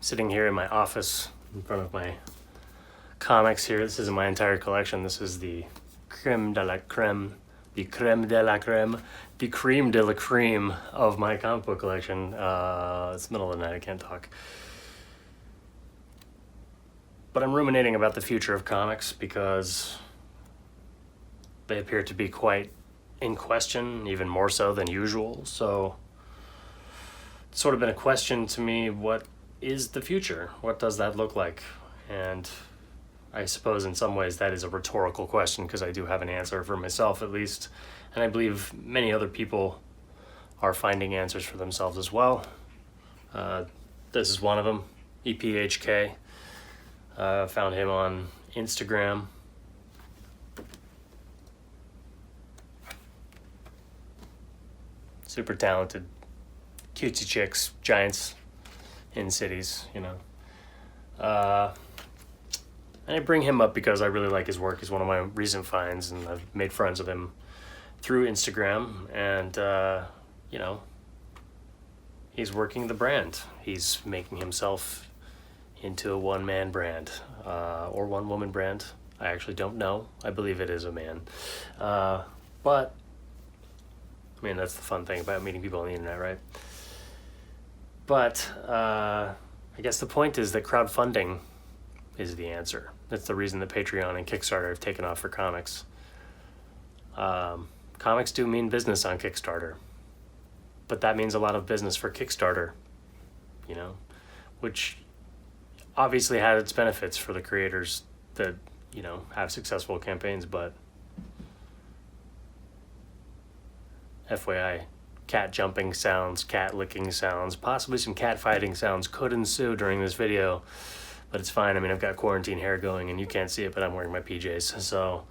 sitting here in my office in front of my comics here. This isn't my entire collection. This is the creme de la creme, the creme de la creme, the cream de la cream of my comic book collection. It's the middle of the night, I can't talk. But I'm ruminating about the future of comics because they appear to be quite in question, even more so than usual. So it's sort of been a question to me, what is the future? What does that look like? And I suppose in some ways that is a rhetorical question because I do have an answer for myself at least. And I believe many other people are finding answers for themselves as well. This is one of them, EPHK. Found him on Instagram. Super talented, cutesy chicks, giants in cities, you know. And I bring him up because I really like his work. He's one of my recent finds, and I've made friends with him through Instagram. And, you know, he's working the brand. He's making himself into a one-man brand or one-woman brand. I actually don't know. I believe it is a man. But I mean, that's the fun thing about meeting people on the internet, right? But I guess the point is that crowdfunding is the answer. That's the reason that Patreon and Kickstarter have taken off for comics. Comics do mean business on Kickstarter, but that means a lot of business for Kickstarter, you know, which obviously had its benefits for the creators that, you know, have successful campaigns, but FYI, cat jumping sounds, cat licking sounds, possibly some cat fighting sounds could ensue during this video, but it's fine. I mean, I've got quarantine hair going and you can't see it, but I'm wearing my PJs. So,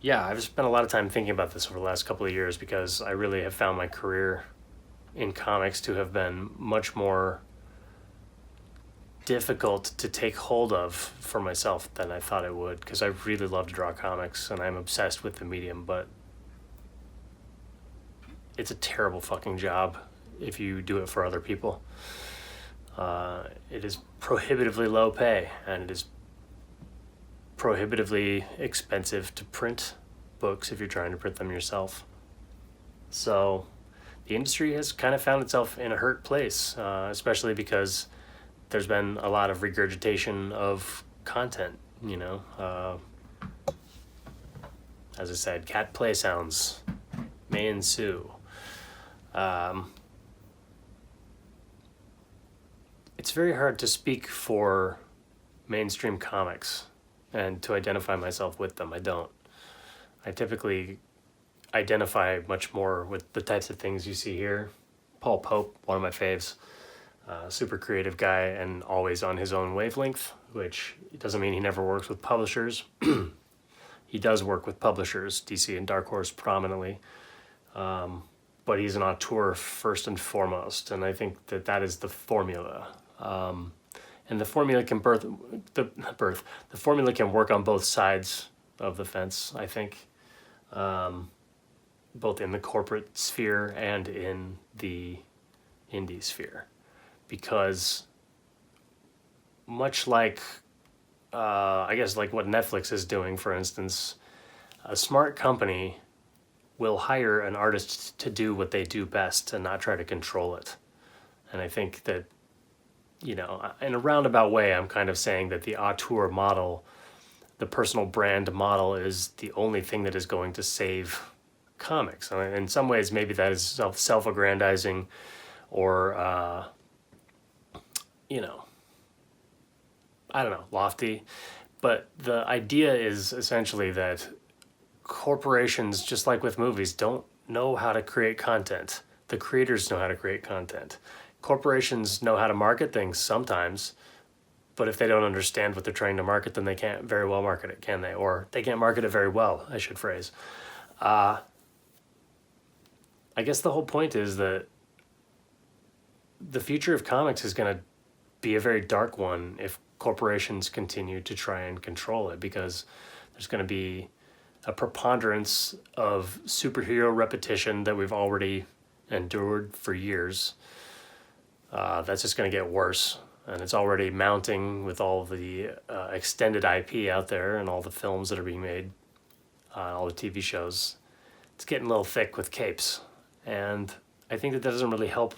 yeah, I've spent a lot of time thinking about this over the last couple of years because I really have found my career in comics to have been much more difficult to take hold of for myself than I thought it would, because I really love to draw comics and I'm obsessed with the medium, but it's a terrible fucking job if you do it for other people. It is prohibitively low pay and it is prohibitively expensive to print books if you're trying to print them yourself. So the industry has kind of found itself in a hurt place, especially because there's been a lot of regurgitation of content, you know. As I said, cat play sounds may ensue. It's very hard to speak for mainstream comics and to identify myself with them. I don't. I typically identify much more with the types of things you see here. Paul Pope, one of my faves. Super creative guy and always on his own wavelength, which doesn't mean he never works with publishers. He does work with publishers, DC and Dark Horse prominently, but he's an auteur first and foremost, and I think that that is the formula. And the formula can the formula can work on both sides of the fence, I think, both in the corporate sphere and in the indie sphere. Because much like, I guess like what Netflix is doing, for instance, a smart company will hire an artist to do what they do best and not try to control it. And I think that, you know, in a roundabout way, I'm kind of saying that the auteur model, the personal brand model, is the only thing that is going to save comics. I mean, in some ways, maybe that is self-aggrandizing or, you know, I don't know, lofty, but the idea is essentially that corporations, just like with movies, don't know how to create content. The creators know how to create content. Corporations know how to market things sometimes, but if they don't understand what they're trying to market, then they can't very well market it, can they? Or they can't market it very well, I should phrase. I guess the whole point is that the future of comics is going to be a very dark one if corporations continue to try and control it, because there's going to be a preponderance of superhero repetition that we've already endured for years. That's just going to get worse. And it's already mounting with all the extended IP out there and all the films that are being made, all the TV shows. It's getting a little thick with capes. And I think that doesn't really help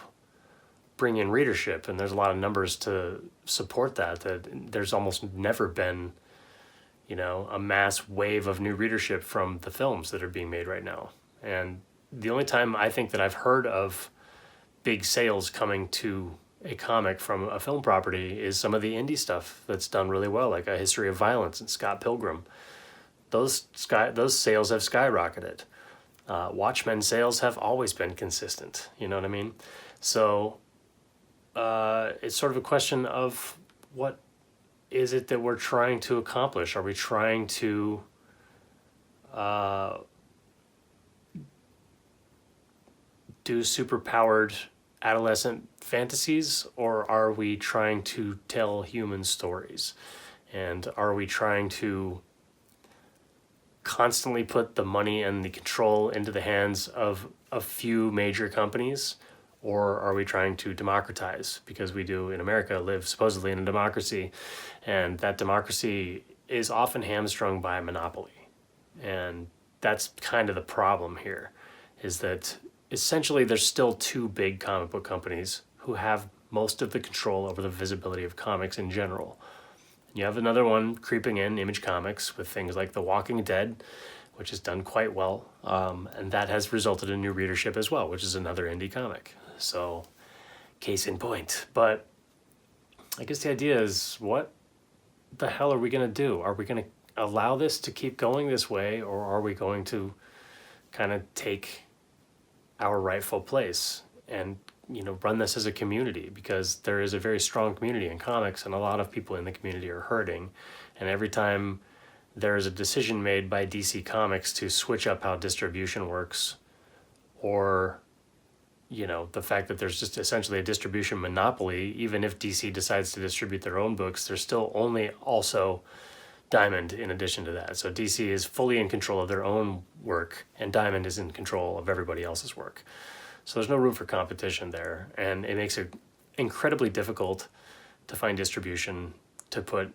bring in readership. And there's a lot of numbers to support that there's almost never been, a mass wave of new readership from the films that are being made right now. And the only time I think that I've heard of big sales coming to a comic from a film property is some of the indie stuff that's done really well, like A History of Violence and Scott Pilgrim. Those sales have skyrocketed. Watchmen sales have always been consistent. You know what I mean? So it's sort of a question of what is it that we're trying to accomplish? Are we trying to do superpowered adolescent fantasies, or are we trying to tell human stories? And are we trying to constantly put the money and the control into the hands of a few major companies? Or are we trying to democratize? Because we do in America live supposedly in a democracy, and that democracy is often hamstrung by monopoly. And that's kind of the problem here, is that essentially there's still two big comic book companies who have most of the control over the visibility of comics in general. You have another one creeping in, Image Comics, with things like The Walking Dead, which has done quite well, and that has resulted in new readership as well, which is another indie comic. So, case in point. But I guess the idea is, what the hell are we going to do? Are we going to allow this to keep going this way, or are we going to kind of take our rightful place and run this as a community? Because there is a very strong community in comics, and a lot of people in the community are hurting. And every time there is a decision made by DC Comics to switch up how distribution works, or the fact that there's just essentially a distribution monopoly, even if DC decides to distribute their own books, there's still only also Diamond in addition to that. So DC is fully in control of their own work, and Diamond is in control of everybody else's work. So there's no room for competition there, and it makes it incredibly difficult to find distribution to put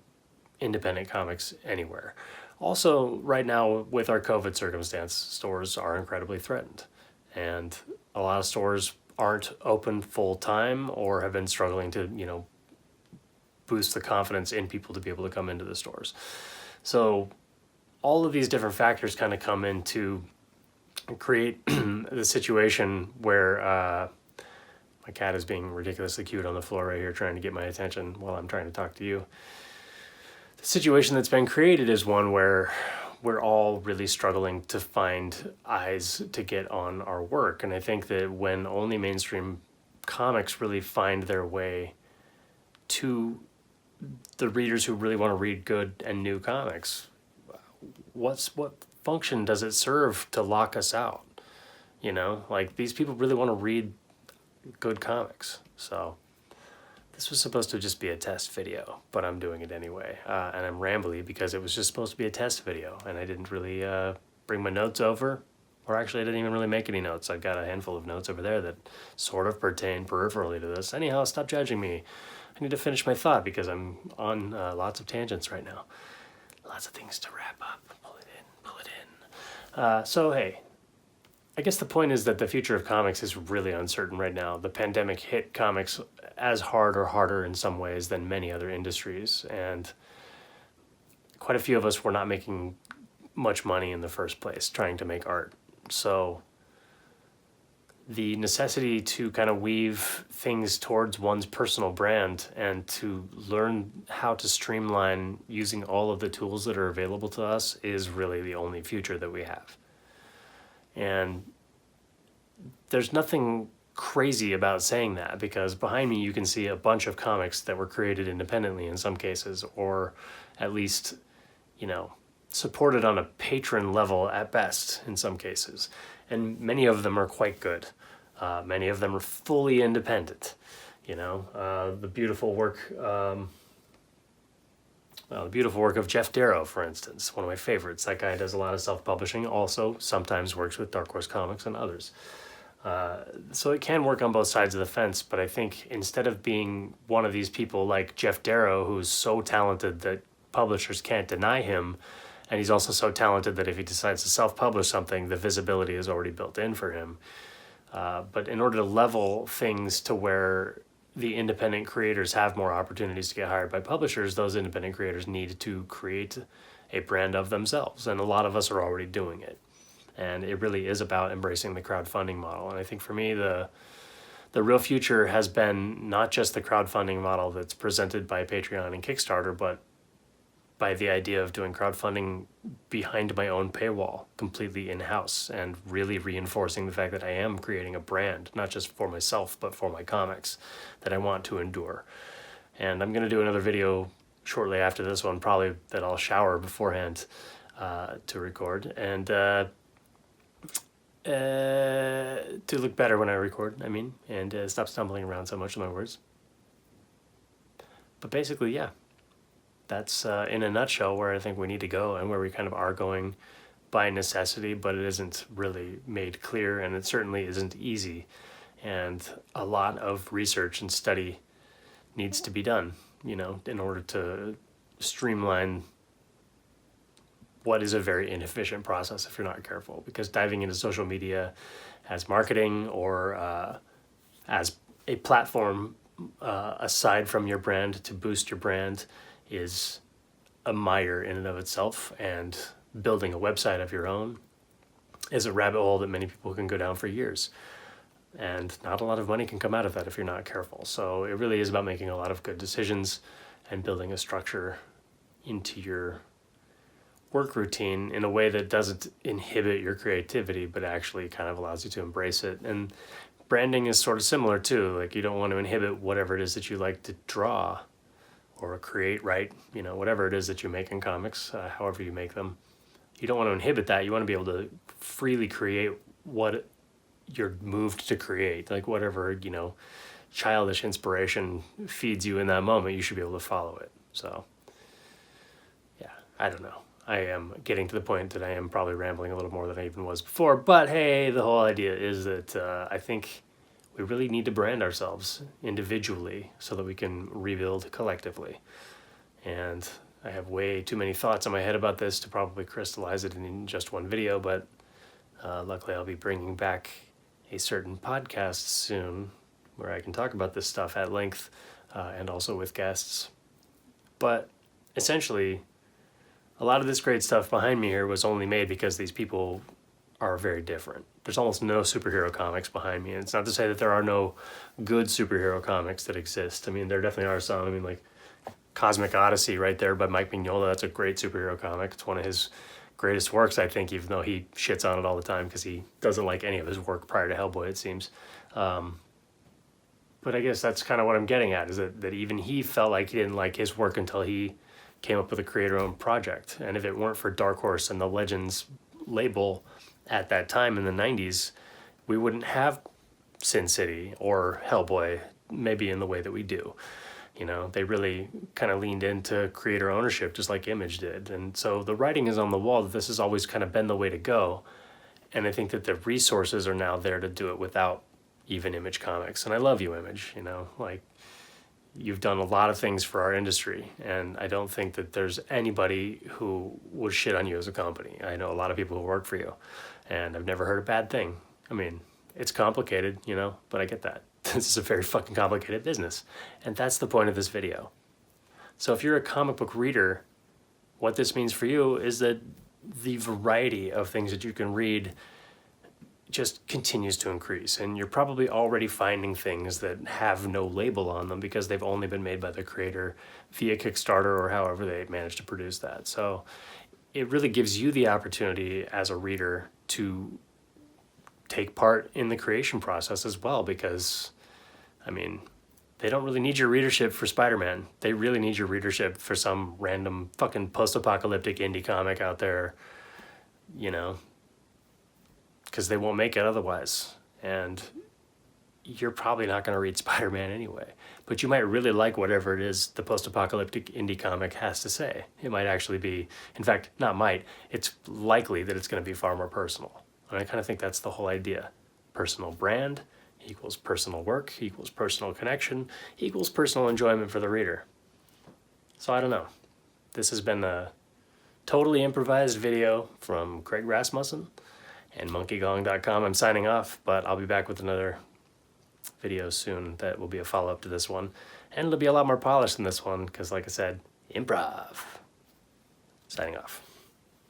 independent comics anywhere. Also, right now, with our COVID circumstance, stores are incredibly threatened, and a lot of stores aren't open full time or have been struggling to, boost the confidence in people to be able to come into the stores. So all of these different factors kind of come in to create the situation where my cat is being ridiculously cute on the floor right here, trying to get my attention while I'm trying to talk to you. The situation that's been created is one where we're all really struggling to find eyes to get on our work. And I think that when only mainstream comics really find their way to the readers who really want to read good and new comics, what function does it serve to lock us out? Like, these people really want to read good comics. So this was supposed to just be a test video, but I'm doing it anyway. And I'm rambly because it was just supposed to be a test video, and I didn't really bring my notes over. Or actually, I didn't even really make any notes. I've got a handful of notes over there that sort of pertain peripherally to this. Anyhow, stop judging me. I need to finish my thought because I'm on lots of tangents right now. Lots of things to wrap up. Pull it in. So, hey, I guess the point is that the future of comics is really uncertain right now. The pandemic hit comics as hard or harder in some ways than many other industries. And quite a few of us were not making much money in the first place trying to make art. So the necessity to kind of weave things towards one's personal brand and to learn how to streamline using all of the tools that are available to us is really the only future that we have. And there's nothing crazy about saying that, because behind me you can see a bunch of comics that were created independently in some cases, or at least, supported on a patron level at best in some cases. And many of them are quite good. Many of them are fully independent. The beautiful work of Jeff Darrow, for instance, one of my favorites. That guy does a lot of self-publishing, also sometimes works with Dark Horse Comics and others. So it can work on both sides of the fence, but I think instead of being one of these people like Jeff Darrow, who's so talented that publishers can't deny him, and he's also so talented that if he decides to self-publish something, the visibility is already built in for him. But in order to level things to where the independent creators have more opportunities to get hired by publishers, those independent creators need to create a brand of themselves. And a lot of us are already doing it. And it really is about embracing the crowdfunding model. And I think for me, the real future has been not just the crowdfunding model that's presented by Patreon and Kickstarter, but by the idea of doing crowdfunding behind my own paywall, completely in-house, and really reinforcing the fact that I am creating a brand, not just for myself, but for my comics that I want to endure. And I'm going to do another video shortly after this one, probably that I'll shower beforehand to record, and to look better when I record, and stop stumbling around so much with my words. But basically, yeah. That's in a nutshell where I think we need to go, and where we kind of are going by necessity, but it isn't really made clear, and it certainly isn't easy. And a lot of research and study needs to be done, in order to streamline what is a very inefficient process if you're not careful. Because diving into social media as marketing or as a platform aside from your brand to boost your brand is a mire in and of itself, and building a website of your own is a rabbit hole that many people can go down for years, and not a lot of money can come out of that if you're not careful. So it really is about making a lot of good decisions and building a structure into your work routine in a way that doesn't inhibit your creativity, but actually kind of allows you to embrace it. And branding is sort of similar too. Like, you don't want to inhibit whatever it is that you like to draw or create, write, whatever it is that you make in comics, however you make them. You don't want to inhibit that. You want to be able to freely create what you're moved to create. Like, whatever, childish inspiration feeds you in that moment, you should be able to follow it. So, yeah, I don't know. I am getting to the point that I am probably rambling a little more than I even was before. But hey, the whole idea is that I think we really need to brand ourselves individually so that we can rebuild collectively. And I have way too many thoughts in my head about this to probably crystallize it in just one video, but luckily I'll be bringing back a certain podcast soon where I can talk about this stuff at length and also with guests. But essentially, a lot of this great stuff behind me here was only made because these people are very different. There's almost no superhero comics behind me. And it's not to say that there are no good superhero comics that exist. There definitely are some. Like Cosmic Odyssey right there by Mike Mignola. That's a great superhero comic. It's one of his greatest works, I think, even though he shits on it all the time because he doesn't like any of his work prior to Hellboy, it seems. But I guess that's kind of what I'm getting at, is that even he felt like he didn't like his work until he came up with a creator-owned project. And if it weren't for Dark Horse and the Legends label at that time in the 90s, we wouldn't have Sin City or Hellboy maybe in the way that we do. They really kind of leaned into creator ownership just like Image did. And so the writing is on the wall that this has always kind of been the way to go. And I think that the resources are now there to do it without even Image Comics. And I love you, Image, you've done a lot of things for our industry, and I don't think that there's anybody who would shit on you as a company. I know a lot of people who work for you, and I've never heard a bad thing. It's complicated, but I get that. This is a very fucking complicated business, and that's the point of this video. So if you're a comic book reader, what this means for you is that the variety of things that you can read just continues to increase, and you're probably already finding things that have no label on them because they've only been made by the creator via Kickstarter or however they managed to produce that. So it really gives you the opportunity as a reader to take part in the creation process as well, because they don't really need your readership for Spider-Man. They really need your readership for some random fucking post-apocalyptic indie comic out there, because they won't make it otherwise. And you're probably not going to read Spider-Man anyway. But you might really like whatever it is the post-apocalyptic indie comic has to say. It might actually be, in fact, not might, it's likely that it's going to be far more personal. And I kind of think that's the whole idea. personal brand, equals personal work, equals personal connection, equals personal enjoyment for the reader. So I don't know. This has been a totally improvised video from Kraig Rasmussen and monkeygong.com. I'm signing off, but I'll be back with another video soon that will be a follow-up to this one. And it'll be a lot more polished than this one because, like I said, improv. Signing off.